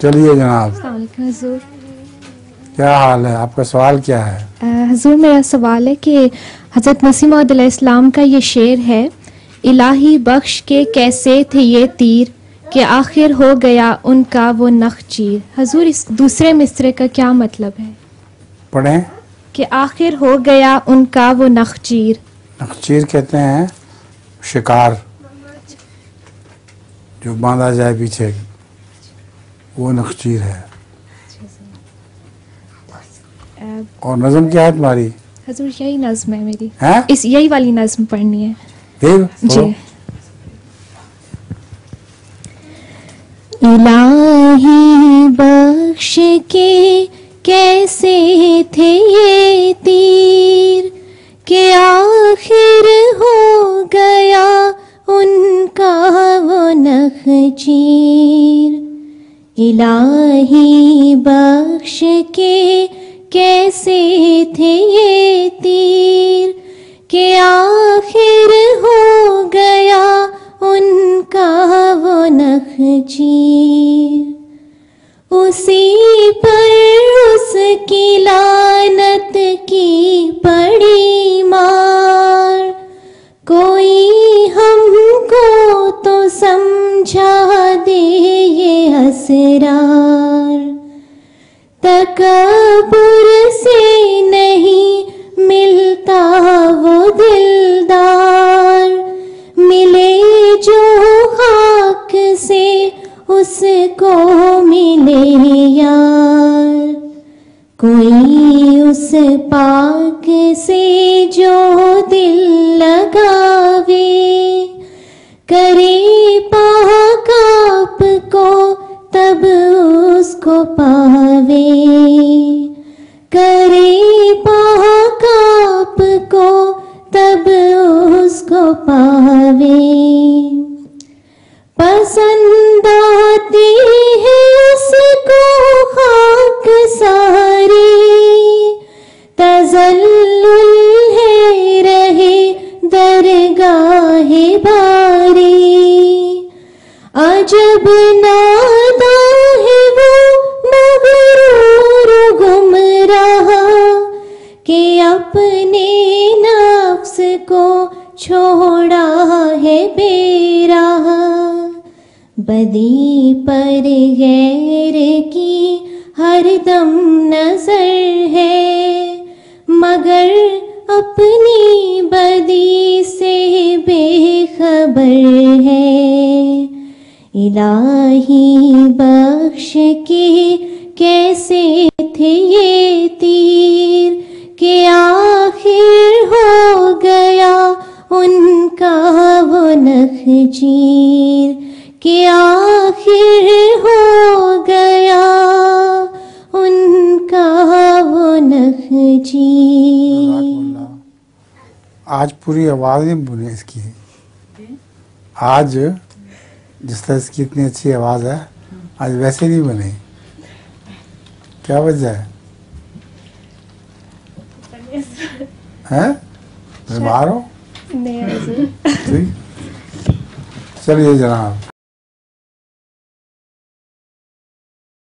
चलिए जनाब, अस्सलाम वालेकुम हुजूर। क्या हाल है? आपका सवाल क्या है? हुजूर मेरा सवाल है कि हज़रत मसीह मौऊद अलैहिस्सलाम का ये शेर है, इलाही बख्श के कैसे थे ये तीर कि आखिर हो गया उनका वो नखचीर। हुजूर इस दूसरे मिसरे का क्या मतलब है? पढ़ें। कि आखिर हो गया उनका वो नखचीर। नखचीर कहते हैं शिकार जो बांधा जाए पीछे, वो नखचीर है। और नज़म क्या है तुम्हारी? हुजूर यही नज़्म है मेरी। हैं? इस यही वाली नज़्म पढ़नी है फिर जी। इलाही बख्श के कैसे थे ये तीर कि आखिर हो गया उनका वो नखचीर। इलाही बख्श के कैसे थे ये तीर कि आखिर हो गया उनका वो नखचीर। उसी पर उसकी लानत की पड़ी मार, कोई हमको तो समझा दे ये असरार। तकब्बुर से नहीं मिलता वो दिलदार, मिले जो खाक से उसको मिले यार। कोई उस पाक से जो दिल लगावे, करे पाक आपको तब उसको पावे। करे पाक आपको तब उसको पावे। पसंद आती है उसको खाक सारी, तज़ल्लुल है रहे दरगाहे बारी। अजब नादा है वो मगरूर गुमराह कि अपने नफ्स को छोड़ा है बेराह। बदी पर गैर की हरदम नजर है, मगर अपनी बदी से बेखबर है। इलाही बख्श के कैसे थे ये तीर कि आखिर हो गया उनका वो नखचीर। कि आखिर हो गया उनका वो नखचीर। आज पूरी आवाज़ नहीं बनी इसकी। आज जिस तरह इसकी इतनी अच्छी आवाज़ है, आज वैसे नहीं बनी। क्या वजह है? हैं? बीमार हो? नहीं। चलिए जनाब।